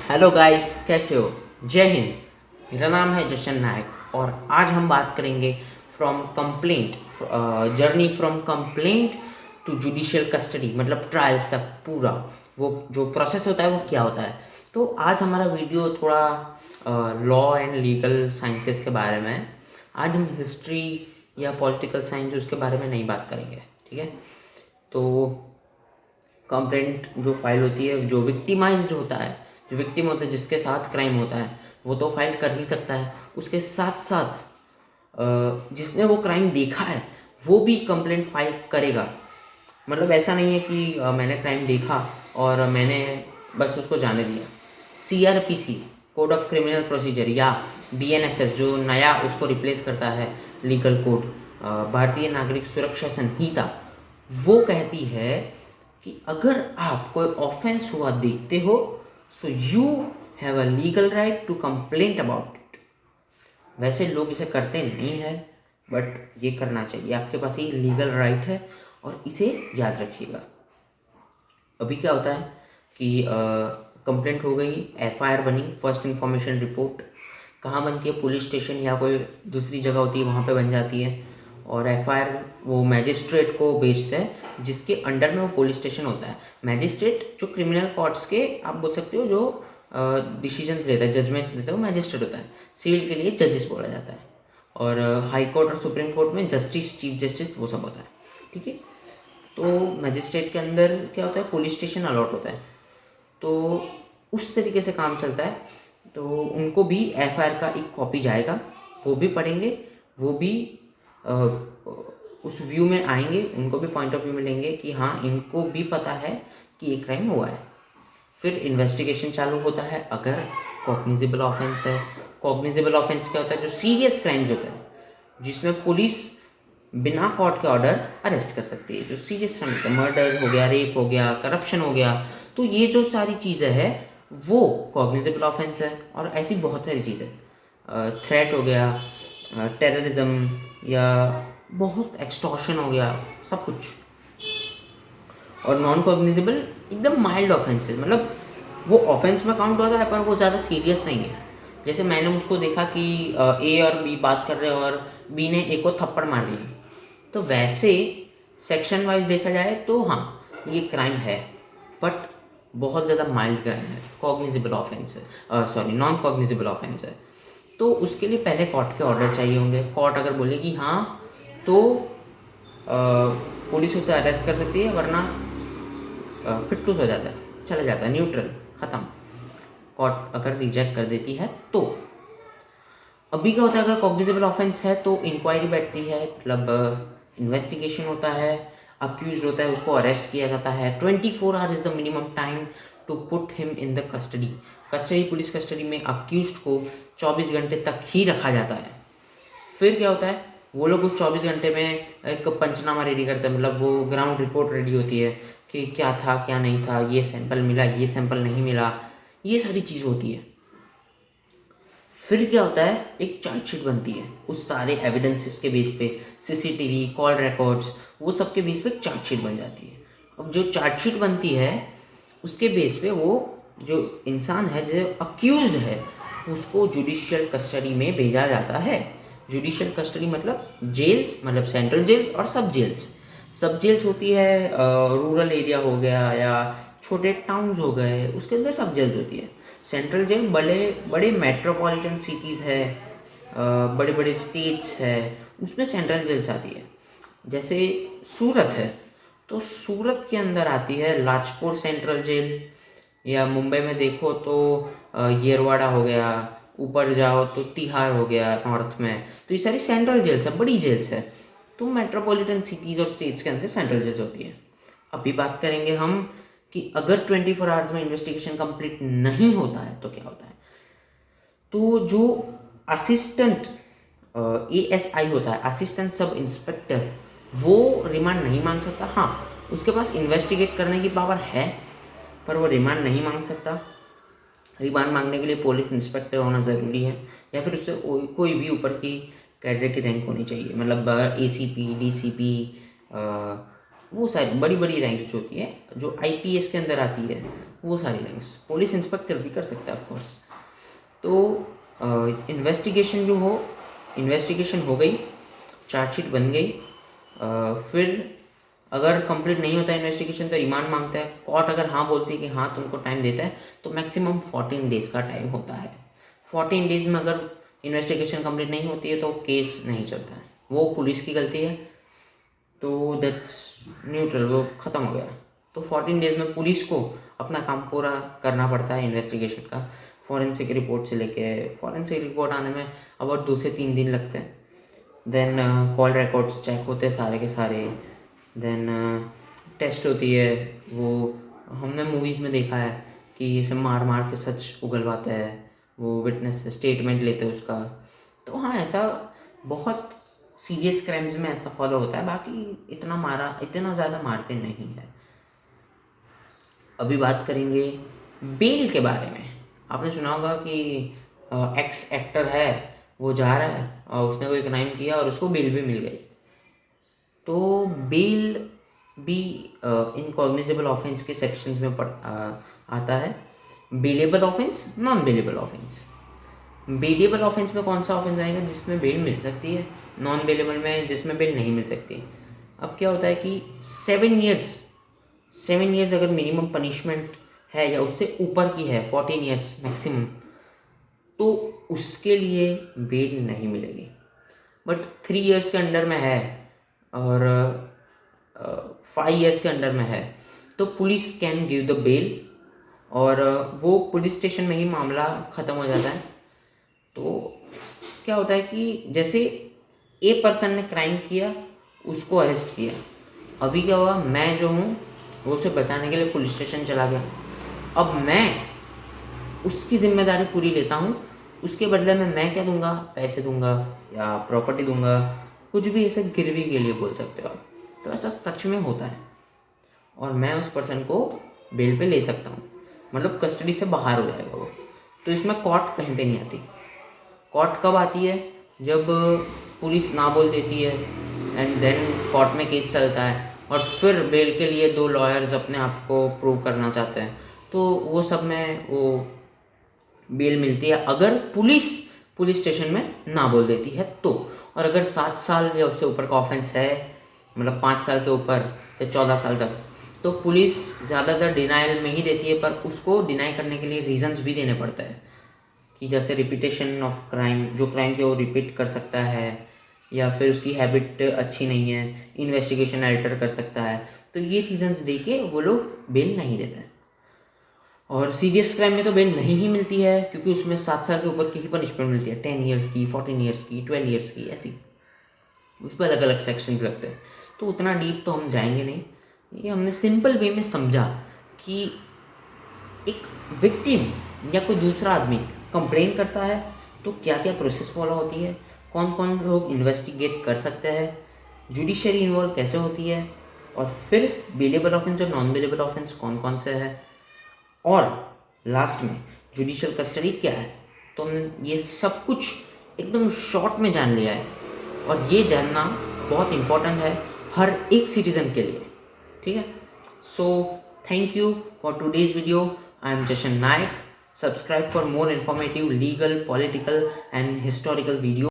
Hello guys, कैसे हो? जय हिंद। मेरा नाम है जशन नायक और आज हम बात करेंगे from complaint, journey from complaint to judicial custody, मतलब ट्रायल्स तक पूरा वो जो प्रोसेस होता है वो क्या होता है। तो आज हमारा वीडियो थोड़ा लॉ एंड लीगल साइंसेस के बारे में है। आज हम हिस्ट्री या पॉलिटिकल साइंस उसके बारे में नहीं बात करेंगे, ठीक है। तो कंप्लेंट जो फाइल होती है, जो विक्टिमाइज्ड होता है, जो विक्टिम होता है, जिसके साथ क्राइम होता है, वो तो फाइल कर ही सकता है। उसके साथ साथ जिसने वो क्राइम देखा है वो भी कंप्लेंट फाइल करेगा। मतलब ऐसा नहीं है कि मैंने क्राइम देखा और मैंने बस उसको जाने दिया। CRPC, code of criminal procedure, या BNSS जो नया उसको रिप्लेस करता है, लीगल कोड, भारतीय नागरिक सुरक्षा संहिता, वो कहती है कि अगर आप कोई ऑफेंस हुआ देखते हो, so you have a legal right to complaint about it. वैसे लोग इसे करते नहीं हैं, बट ये करना चाहिए। आपके पास ये लीगल राइट है और इसे याद रखिएगा। अभी क्या होता है कि कंप्लेंट हो गई, FIR बनी, फर्स्ट इंफॉर्मेशन रिपोर्ट कहाँ बनती है? पुलिस स्टेशन या कोई दूसरी जगह होती है, वहाँ पे बन जाती है। और FIR वो मैजिस्ट्रेट को भेजते हैं, जिसके अंडर में वो पुलिस स्टेशन होता है। मैजिस्ट्रेट जो क्रिमिनल कोर्ट्स के, आप बोल सकते हो, जो डिसीजन लेता है, जजमेंट्स लेता है, वो मैजिस्ट्रेट होता है। सिविल के लिए जजेस बोला जाता है। और हाई कोर्ट और सुप्रीम कोर्ट में जस्टिस, चीफ जस्टिस, वो सब होता है, ठीक है। तो मजिस्ट्रेट के अंदर क्या होता है? पुलिस स्टेशन अलॉट होता है। तो उस तरीके से काम चलता है। तो उनको भी FIR का एक कॉपी जाएगा, वो भी पढ़ेंगे, वो भी अ, उस व्यू में आएंगे, उनको भी पॉइंट ऑफ व्यू में लेंगे कि हाँ, इनको भी पता है कि ये क्राइम हुआ है। फिर इन्वेस्टिगेशन चालू होता है। अगर कॉग्निजेबल ऑफेंस है, कॉग्निजेबल ऑफेंस क्या होता है? जो सीरियस क्राइम्स होते हैं, जिसमें पुलिस बिना कोर्ट के ऑर्डर अरेस्ट कर सकती है, जो सीरियस क्राइम होता है, मर्डर हो गया, रेप हो गया, करप्शन हो गया, तो ये जो सारी चीज़ें हैं वो कॉग्निजेबल ऑफेंस है। और ऐसी बहुत सारी चीज़ें, थ्रेट हो गया, टेररिज्म, या बहुत एक्सटॉर्शन हो गया, सब कुछ। और नॉन कॉग्निजेबल एकदम माइल्ड ऑफेंसेस, मतलब वो ऑफेंस में काउंट होता है पर वो ज़्यादा सीरियस नहीं है। जैसे मैंने उसको देखा कि A और B बात कर रहे हैं और B ने A को थप्पड़ मार दिया, तो वैसे सेक्शन वाइज देखा जाए तो हाँ, ये क्राइम है, बट बहुत ज़्यादा माइल्ड क्राइम है, कॉग्निजेबल ऑफेंस है, सॉरी, नॉन कॉग्निजेबल ऑफेंस है। तो उसके लिए पहले कोर्ट के ऑर्डर चाहिए होंगे। कोर्ट अगर बोलेगी हाँ, तो पुलिस उसे अरेस्ट कर सकती है, वरना फिट्टूस हो जाता है, चला जाता है, न्यूट्रल, ख़त्म। कोर्ट अगर रिजेक्ट कर देती है तो अभी क्या होता है? अगर कॉग्निजेबल ऑफेंस है तो इंक्वायरी बैठती है, मतलब इन्वेस्टिगेशन होता है, अक्यूज होता है, उसको अरेस्ट किया जाता है। 24 hour is the minimum time to put him in the custody. Custody, police custody में अक्यूज को 24 घंटे तक ही रखा जाता है। फिर क्या होता है? वो लोग उस 24 घंटे में एक पंचनामा रेडी करते हैं, मतलब वो ग्राउंड रिपोर्ट रेडी होती है कि क्या था, क्या नहीं था, ये सैंपल मिला, ये सैंपल नहीं मिला, ये सारी चीज़ होती है। फिर क्या होता है? एक चार्जशीट बनती है उस सारे एविडेंसेस के बेस पे, CCTV, कॉल रिकॉर्ड्स, वो सब के बेस पे एक चार्जशीट बन जाती है। अब जो चार्जशीट बनती है, उसके बेस पे वो जो इंसान है, जो अक्यूज्ड है, उसको जुडिशियल कस्टडी में भेजा जाता है। जुडिशियल कस्टडी मतलब जेल, मतलब सेंट्रल जेल और सब जेल्स। सब जेल्स होती है, रूरल एरिया हो गया या छोटे टाउन्स हो गए, उसके अंदर सब जेल्स होती है। सेंट्रल जेल बड़े बड़े मेट्रोपॉलिटन सिटीज़ है, बड़े बड़े स्टेट्स है, उसमें सेंट्रल जेल्स आती है। जैसे सूरत है, तो सूरत के अंदर आती है लाजपुर सेंट्रल जेल। या मुंबई में देखो तो येरवाड़ा हो गया, ऊपर जाओ तो तिहाड़ हो गया नॉर्थ में। तो ये सारी सेंट्रल जेल्स है, बड़ी जेल्स है। तो मेट्रोपॉलिटन सिटीज़ और स्टेट्स के अंदर सेंट्रल जेल्स होती है। अभी बात करेंगे हम कि अगर 24 आवर्स में इन्वेस्टिगेशन कंप्लीट नहीं होता है तो क्या होता है। तो जो असिस्टेंट ASI होता है, असिस्टेंट सब इंस्पेक्टर, वो रिमांड नहीं मांग सकता। हाँ, उसके पास इन्वेस्टिगेट करने की पावर है, पर वो रिमांड नहीं मांग सकता। रिमांड मांगने के लिए पुलिस इंस्पेक्टर होना ज़रूरी है, या फिर उससे कोई भी ऊपर की कैडर की रैंक होनी चाहिए, मतलब ACP, DCP, वो सारी बड़ी बड़ी रैंक्स जो होती है, जो आईपीएस के अंदर आती है, वो सारी रैंक्स। पुलिस इंस्पेक्टर भी कर सकता है ऑफकोर्स। तो इन्वेस्टिगेशन जो हो, इन्वेस्टिगेशन हो गई, चार्जशीट बन गई, फिर अगर कंप्लीट नहीं होता इन्वेस्टिगेशन तो रिमांड मांगता है कोर्ट। अगर हाँ बोलती है कि हाँ तुमको टाइम देता है तो मैक्सिमम 14 डेज़ का टाइम होता है। 14 डेज़ में अगर इन्वेस्टिगेशन कंप्लीट नहीं होती है तो केस नहीं चलता है, वो पुलिस की गलती है, तो दैट्स न्यूट्रल, वो ख़त्म हो गया। तो 14 डेज़ में पुलिस को अपना काम पूरा करना पड़ता है इन्वेस्टिगेशन का। फॉरेंसिक रिपोर्ट से लेके, फॉरेंसिक रिपोर्ट आने में अबाउट 2 से 3 दिन लगते हैं। देन कॉल रिकॉर्ड्स चेक होते हैं सारे के सारे। देन टेस्ट होती है, वो हमने मूवीज़ में देखा है कि इसे मार मार के सच उगलवाते हैं, वो विटनेस स्टेटमेंट लेते हैं उसका। तो हाँ, ऐसा बहुत सीरियस क्राइम्स में ऐसा फॉलो होता है, बाकी इतना ज़्यादा मारते नहीं है। अभी बात करेंगे बेल के बारे में। आपने सुना होगा कि एक्स एक्टर है, वो जा रहा है और उसने कोई क्राइम किया और उसको बेल भी मिल गई। तो बेल भी इनकॉग्निजेबल ऑफेंस के सेक्शंस में आता है। Bailable offence, non bailable offence. Bailable offence में कौन सा ऑफेंस आएगा? जिसमें बेल मिल सकती है। नॉन बेलेबल में जिसमें बेल नहीं मिल सकती। अब क्या होता है कि 7 ईयर्स अगर मिनिमम पनिशमेंट है या उससे ऊपर की है, 14 ईयर्स मैक्सिमम, तो उसके लिए बेल नहीं मिलेगी। बट 3 ईयर्स के अंडर में है और 5 ईयर्स के अंडर में है तो police can give the bail, और वो पुलिस स्टेशन में ही मामला ख़त्म हो जाता है। तो क्या होता है कि जैसे ए पर्सन ने क्राइम किया, उसको अरेस्ट किया, अभी क्या हुआ, मैं जो हूँ वो उसे बचाने के लिए पुलिस स्टेशन चला गया। अब मैं उसकी जिम्मेदारी पूरी लेता हूँ, उसके बदले में मैं क्या दूंगा? पैसे दूंगा या प्रॉपर्टी दूंगा, कुछ भी ऐसे गिरवी के लिए बोल सकते हो आप। तो ऐसा सच में होता है और मैं उस पर्सन को बेल पे ले सकता हूँ, मतलब कस्टडी से बाहर हो जाएगा वो। तो इसमें कोर्ट कहीं पे नहीं आती। कोर्ट कब आती है? जब पुलिस ना बोल देती है एंड देन कोर्ट में केस चलता है और फिर बेल के लिए 2 लॉयर्स अपने आप को प्रूव करना चाहते हैं, तो वो सब में वो बेल मिलती है अगर पुलिस स्टेशन में ना बोल देती है तो। और अगर 7 साल या उससे ऊपर का ऑफेंस है, मतलब 5 साल के ऊपर से 14 साल तक, तो पुलिस ज़्यादातर डिनाइल में ही देती है, पर उसको डिनाई करने के लिए रीजंस भी देने पड़ते हैं कि जैसे रिपीटेशन ऑफ क्राइम, जो क्राइम के वो रिपीट कर सकता है, या फिर उसकी हैबिट अच्छी नहीं है, इन्वेस्टिगेशन अल्टर कर सकता है, तो ये रीजंस दे के वो लोग बेल नहीं देते हैं। और सीरियस क्राइम में तो बेल नहीं ही मिलती है, क्योंकि उसमें 7 साल के ऊपर की ही पनिशमेंट मिलती है, 10 ईयर्स की, 14 ईयर्स की, 12 ईयर्स की, ऐसी उस पर अलग अलग सेक्शंस लगते हैं। तो उतना डीप तो हम जाएंगे नहीं, ये हमने सिंपल वे में समझा कि एक विक्टिम या कोई दूसरा आदमी कंप्लेन करता है तो क्या क्या प्रोसेस फॉलो होती है, कौन कौन लोग इन्वेस्टिगेट कर सकते हैं, जुडिशरी इन्वॉल्व कैसे होती है, और फिर बेलेबल ऑफेंस और नॉन बेलेबल ऑफेंस कौन कौन से है, और लास्ट में जुडिशियल कस्टडी क्या है। तो हमने ये सब कुछ एकदम शॉर्ट में जान लिया है, और ये जानना बहुत इम्पोर्टेंट है हर एक सिटीज़न के लिए, ठीक है। So thank you for today's video. I am Jashan Nayak. Subscribe for more informative legal, political and historical videos.